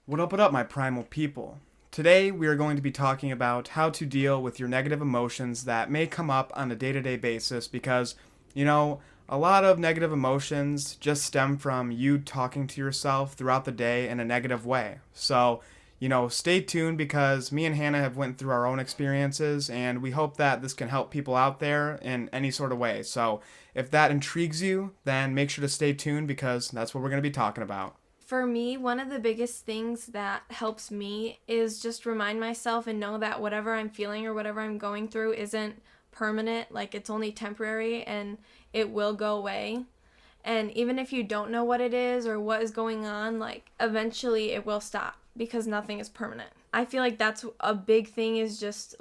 What up, my primal people? Today, we are going to be talking about how to deal with your negative emotions that may come up on a day to day basis because, you know, a lot of negative emotions just stem from you talking to yourself throughout the day in a negative way. So, stay tuned because me and Hannah have went through our own experiences and we hope that this can help people out there in any sort of way. So, if that intrigues you, then make sure to stay tuned because that's what we're going to be talking about. For me, one of the biggest things that helps me is just remind myself and know that whatever I'm feeling or whatever I'm going through isn't permanent, like it's only temporary and it will go away. And even if you don't know what it is or what is going on, like eventually it will stop because nothing is permanent. I feel like that's a big thing, is just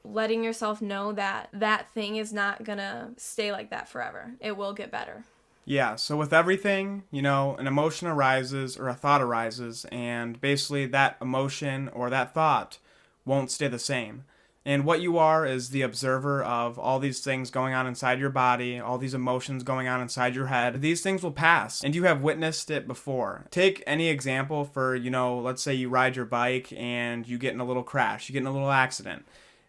letting yourself know that that thing is not gonna stay like that forever. It will get better. Yeah, so with everything, an emotion arises or a thought arises, and basically that emotion or that thought won't stay the same. And what you are is the observer of all these things going on inside your body, all these emotions going on inside your head. These things will pass, and you have witnessed it before. Take any example for, let's say you ride your bike and you get in a little crash, you get in a little accident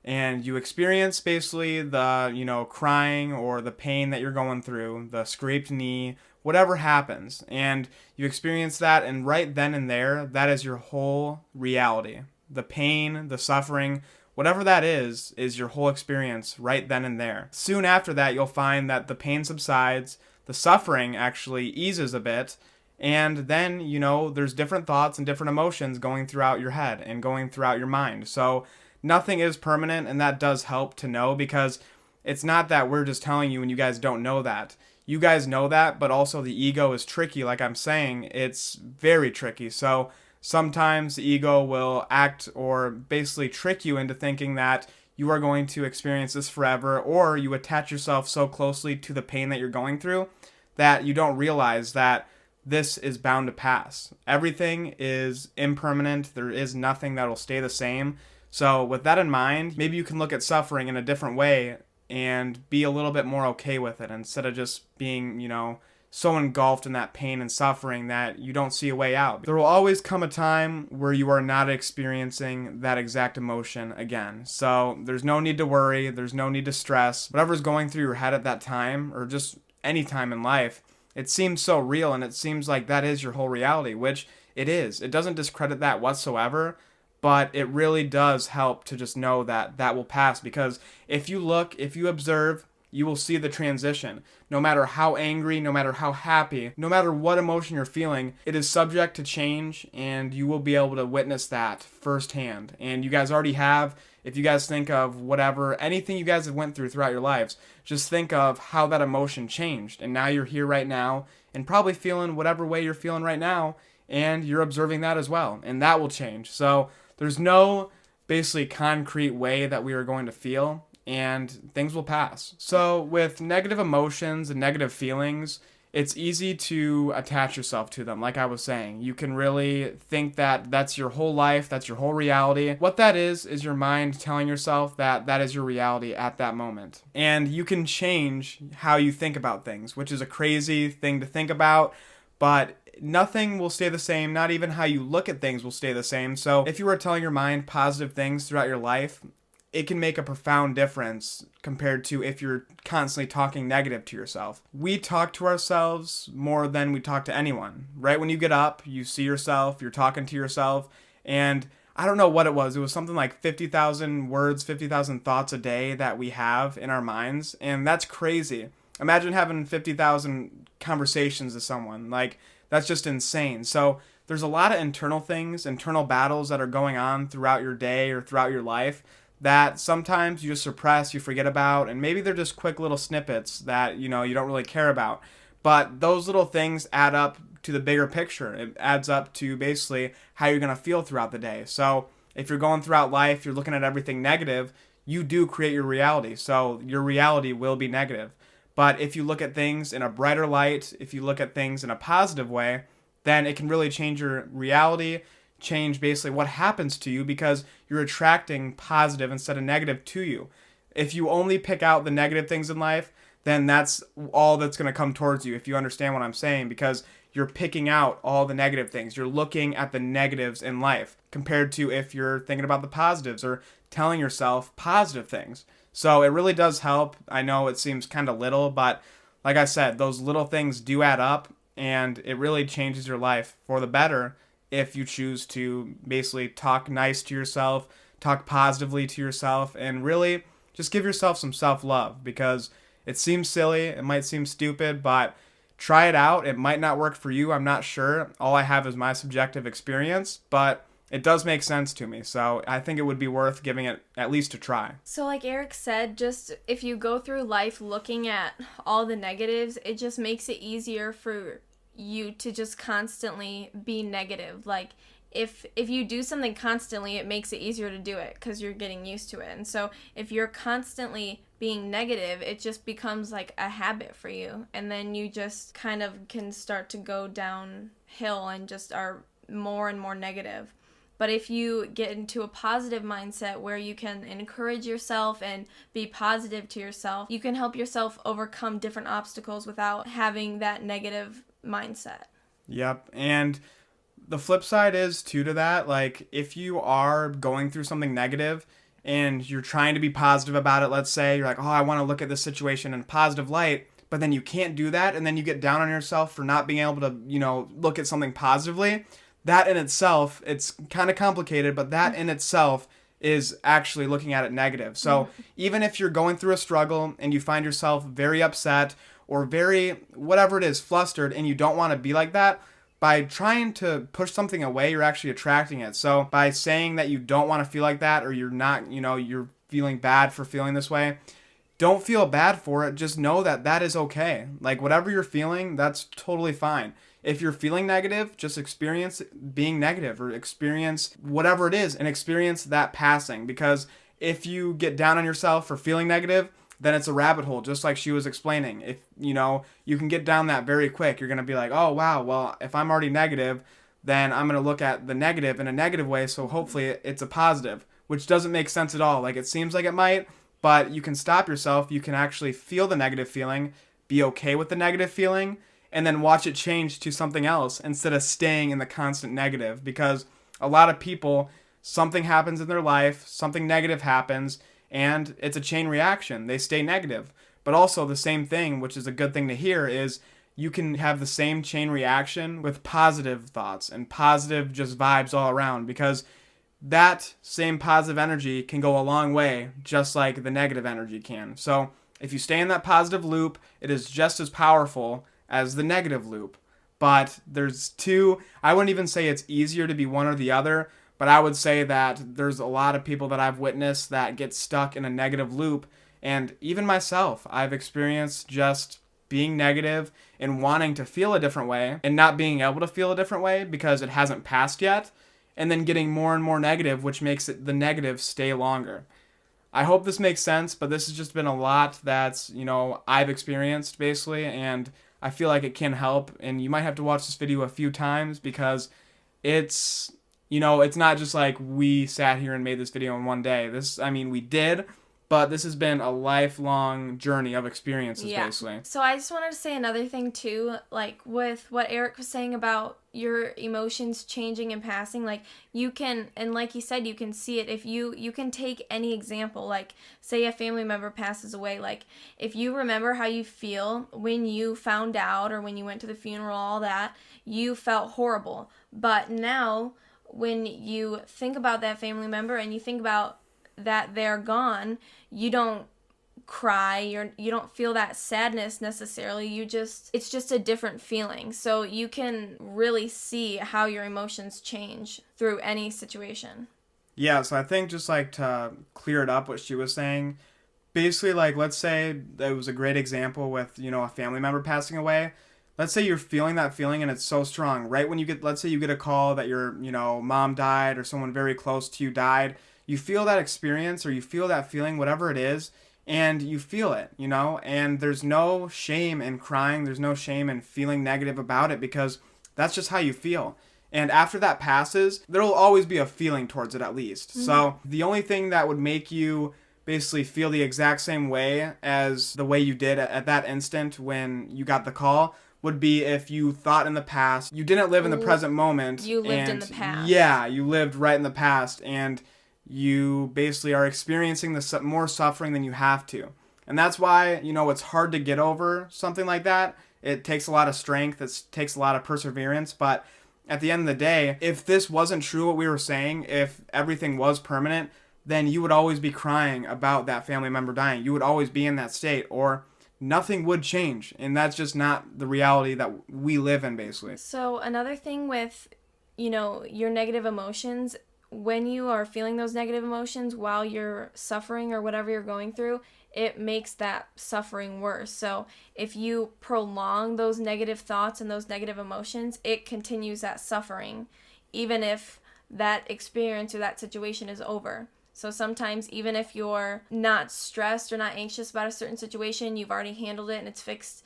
and you experience basically the, crying or the pain that you're going through, the scraped knee, whatever happens, and you experience that, and right then and there, that is your whole reality. The pain, the suffering, whatever that is your whole experience right then and there. Soon after that, you'll find that the pain subsides, the suffering actually eases a bit, and then, there's different thoughts and different emotions going throughout your head and going throughout your mind. So nothing is permanent, and that does help to know because it's not that we're just telling you and you guys don't know that. You guys know that, but also the ego is tricky, like I'm saying. It's very tricky. So sometimes the ego will act or basically trick you into thinking that you are going to experience this forever, or you attach yourself so closely to the pain that you're going through that you don't realize that this is bound to pass. Everything is impermanent. There is nothing that will stay the same. So with that in mind, maybe you can look at suffering in a different way and be a little bit more okay with it instead of just being, so engulfed in that pain and suffering that you don't see a way out. There will always come a time where you are not experiencing that exact emotion again. So there's no need to worry. There's no need to stress. Whatever's going through your head at that time, or just any time in life, it seems so real and it seems like that is your whole reality, which it is. It doesn't discredit that whatsoever, but it really does help to just know that that will pass, because if you look, if you observe, you will see the transition. No matter how angry, no matter how happy, no matter what emotion you're feeling, it is subject to change, and you will be able to witness that firsthand. And you guys already have. If you guys think of whatever, anything you guys have went through throughout your lives, just think of how that emotion changed. And now you're here right now and probably feeling whatever way you're feeling right now, and you're observing that as well. And that will change. So there's no basically concrete way that we are going to feel, and things will pass. So with negative emotions and negative feelings, it's easy to attach yourself to them. Like I was saying, you can really think that that's your whole life, that's your whole reality. What that is your mind telling yourself that that is your reality at that moment. And you can change how you think about things, which is a crazy thing to think about, but nothing will stay the same. Not even how you look at things will stay the same. So if you are telling your mind positive things throughout your life, it can make a profound difference compared to if you're constantly talking negative to yourself. We talk to ourselves more than we talk to anyone. Right when you get up, you see yourself, you're talking to yourself, and I don't know what it was. It was something like 50,000 words, 50,000 thoughts a day that we have in our minds, and that's crazy. Imagine having 50,000 conversations with someone. Like, that's just insane. So there's a lot of internal things, internal battles that are going on throughout your day or throughout your life that sometimes you just suppress, you forget about, and maybe they're just quick little snippets that, you don't really care about. But those little things add up to the bigger picture. It adds up to basically how you're going to feel throughout the day. So if you're going throughout life, you're looking at everything negative, you do create your reality. So your reality will be negative. But if you look at things in a brighter light, if you look at things in a positive way, then it can really change your reality, change basically what happens to you, because you're attracting positive instead of negative to you. If you only pick out the negative things in life, then that's all that's going to come towards you, if you understand what I'm saying, because you're picking out all the negative things. You're looking at the negatives in life compared to if you're thinking about the positives or telling yourself positive things. So it really does help. I know it seems kind of little, but like I said, those little things do add up, and it really changes your life for the better if you choose to basically talk nice to yourself, talk positively to yourself, and really just give yourself some self-love, because it seems silly, it might seem stupid, but try it out. It might not work for you, I'm not sure. All I have is my subjective experience, but it does make sense to me. So I think it would be worth giving it at least a try. So like Eric said, just if you go through life looking at all the negatives, it just makes it easier for you to just constantly be negative. Like if you do something constantly, it makes it easier to do it because you're getting used to it. And so if you're constantly being negative, it just becomes like a habit for you, and then you just kind of can start to go downhill and just are more and more negative. But if you get into a positive mindset where you can encourage yourself and be positive to yourself, you can help yourself overcome different obstacles without having that negative mindset. Yep. And the flip side is too to that, like if you are going through something negative and you're trying to be positive about it, let's say you're like, oh, I want to look at this situation in a positive light, but then you can't do that, and then you get down on yourself for not being able to, look at something positively. That in itself, it's kind of complicated, but that in itself is actually looking at it negative. So even if you're going through a struggle and you find yourself very upset or very, whatever it is, flustered, and you don't want to be like that, by trying to push something away, you're actually attracting it. So by saying that you don't want to feel like that, or you're not, you're feeling bad for feeling this way, don't feel bad for it. Just know that that is okay. Like whatever you're feeling, that's totally fine. If you're feeling negative, just experience being negative, or experience whatever it is and experience that passing. Because if you get down on yourself for feeling negative, then it's a rabbit hole, just like she was explaining. If, you can get down that very quick. You're going to be like, oh, wow, well, if I'm already negative, then I'm going to look at the negative in a negative way. So hopefully it's a positive, which doesn't make sense at all. Like it seems like it might, but you can stop yourself. You can actually feel the negative feeling, be okay with the negative feeling, and then watch it change to something else instead of staying in the constant negative. Because a lot of people, something happens in their life, something negative happens, and it's a chain reaction. They stay negative. But also the same thing, which is a good thing to hear, is you can have the same chain reaction with positive thoughts and positive just vibes all around, because that same positive energy can go a long way, just like the negative energy can. So if you stay in that positive loop, it is just as powerful as the negative loop. But there's two. I wouldn't even say it's easier to be one or the other, but I would say that there's a lot of people that I've witnessed that get stuck in a negative loop. And even myself, I've experienced just being negative and wanting to feel a different way and not being able to feel a different way because it hasn't passed yet, and then getting more and more negative, which makes it the negative stay longer. I hope this makes sense, but this has just been a lot that's, I've experienced basically, and I feel like it can help. And you might have to watch this video a few times because it's, it's not just like we sat here and made this video in one day. We did, but this has been a lifelong journey of experiences, basically. So I just wanted to say another thing too, like with what Eric was saying about your emotions changing and passing, like you can, and like he said, you can see it. If you can take any example, like say a family member passes away, like if you remember how you feel when you found out or when you went to the funeral, all that, you felt horrible. But now when you think about that family member and you think about that they're gone, you don't cry, you don't feel that sadness necessarily. It's just a different feeling. So you can really see how your emotions change through any situation. Yeah, so I think just like to clear it up what she was saying, basically like let's say that was a great example with, a family member passing away. Let's say you're feeling that feeling and it's so strong. Right when let's say you get a call that your, mom died or someone very close to you died. You feel that experience or you feel that feeling, whatever it is, and you feel it, and there's no shame in crying. There's no shame in feeling negative about it because that's just how you feel. And after that passes, there'll always be a feeling towards it at least. Mm-hmm. So the only thing that would make you basically feel the exact same way as the way you did at that instant when you got the call would be if you thought in the past, you didn't live in the present moment. You lived in and the past. Yeah, you lived right in the past, and you basically are experiencing more suffering than you have to. And that's why, it's hard to get over something like that. It takes a lot of strength, it takes a lot of perseverance, but at the end of the day, if this wasn't true what we were saying, if everything was permanent, then you would always be crying about that family member dying. You would always be in that state, or nothing would change. And that's just not the reality that we live in, basically. So another thing with, your negative emotions, when you are feeling those negative emotions while you're suffering or whatever you're going through, it makes that suffering worse. So if you prolong those negative thoughts and those negative emotions, it continues that suffering, even if that experience or that situation is over. So sometimes even if you're not stressed or not anxious about a certain situation, you've already handled it and it's fixed,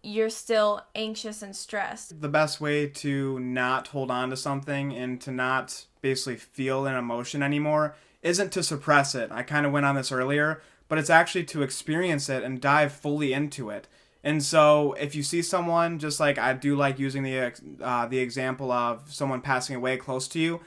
you're still anxious and stressed. The best way to not hold on to something and to not basically feel an emotion anymore isn't to suppress it. I kind of went on this earlier, but it's actually to experience it and dive fully into it. And so if you see someone, just like I do like using the example of someone passing away close to you,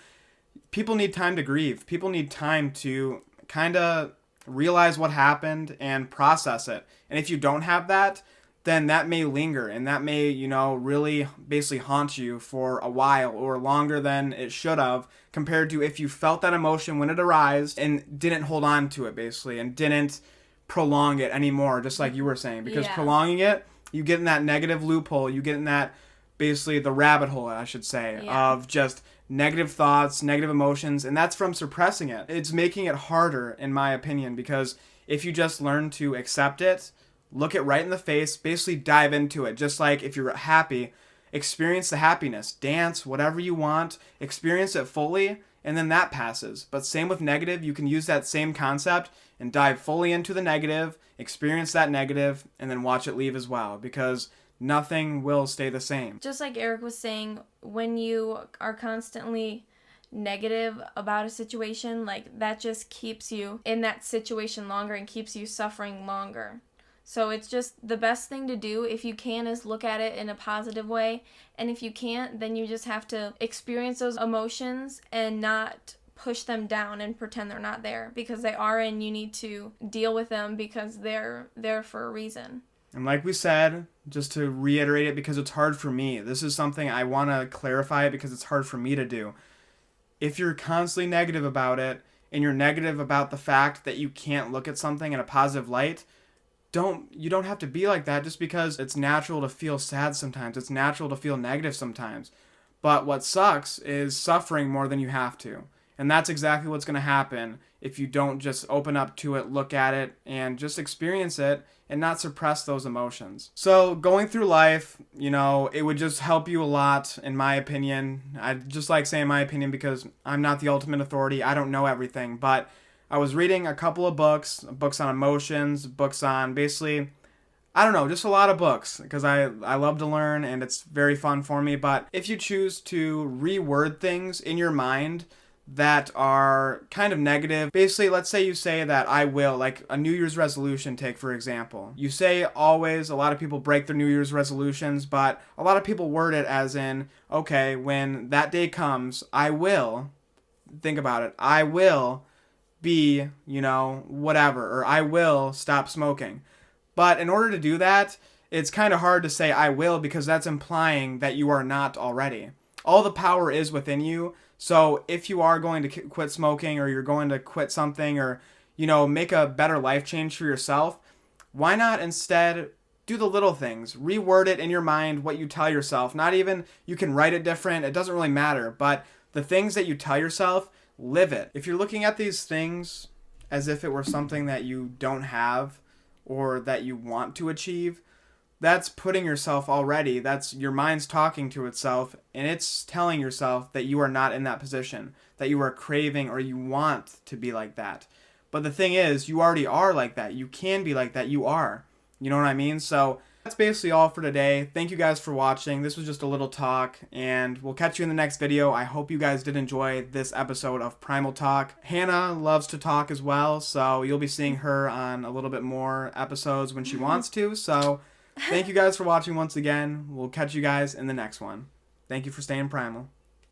people need time to grieve. People need time to kind of realize what happened and process it. And if you don't have that, then that may linger and that may, really basically haunt you for a while or longer than it should have, compared to if you felt that emotion when it arose and didn't hold on to it, basically, and didn't prolong it anymore, just like you were saying. Because prolonging it, you get in that negative loophole, you get in that, basically, the rabbit hole, I should say, of just negative thoughts, negative emotions, and that's from suppressing it. It's making it harder, in my opinion, because if you just learn to accept it, look it right in the face, basically dive into it. Just like if you're happy, experience the happiness, dance, whatever you want, experience it fully, and then that passes. But same with negative, you can use that same concept and dive fully into the negative, experience that negative, and then watch it leave as well, because nothing will stay the same. Just like Eric was saying, when you are constantly negative about a situation, like that just keeps you in that situation longer and keeps you suffering longer. So it's just the best thing to do, if you can, is look at it in a positive way. And if you can't, then you just have to experience those emotions and not push them down and pretend they're not there, because they are, and you need to deal with them because they're there for a reason. And like we said, just to reiterate it, because it's hard for me, this is something I want to clarify because it's hard for me to do. If you're constantly negative about it, and you're negative about the fact that you can't look at something in a positive light, you don't have to be like that, just because it's natural to feel sad sometimes. It's natural to feel negative sometimes. But what sucks is suffering more than you have to. And that's exactly what's going to happen if you don't just open up to it, look at it, and just experience it and not suppress those emotions. So going through life, it would just help you a lot, in my opinion. I just like saying my opinion because I'm not the ultimate authority. I don't know everything, but I was reading a couple of books on emotions, books on basically, I don't know, just a lot of books, because I love to learn and it's very fun for me. But if you choose to reword things in your mind that are kind of negative, basically, let's say you say that I will, like a New Year's resolution, take for example. You say always, a lot of people break their New Year's resolutions, but a lot of people word it as in, okay, when that day comes, I will, think about it, I will be, whatever, or I will stop smoking. But in order to do that, it's kind of hard to say I will, because that's implying that you are not already. All the power is within you. So if you are going to quit smoking, or you're going to quit something, or, make a better life change for yourself, why not instead do the little things? Reword it in your mind, what you tell yourself. Not even, you can write it different, it doesn't really matter. But the things that you tell yourself, live it. If you're looking at these things as if it were something that you don't have or that you want to achieve, that's putting yourself already. That's your mind's talking to itself, and it's telling yourself that you are not in that position, that you are craving or you want to be like that. But the thing is, you already are like that. You can be like that. You are. You know what I mean? So that's basically all for today. Thank you guys for watching. This was just a little talk, and we'll catch you in the next video. I hope you guys did enjoy this episode of Primal Talk. Hannah loves to talk as well, so you'll be seeing her on a little bit more episodes when she wants to. So Thank you guys for watching once again. We'll catch you guys in the next one. Thank you for staying primal.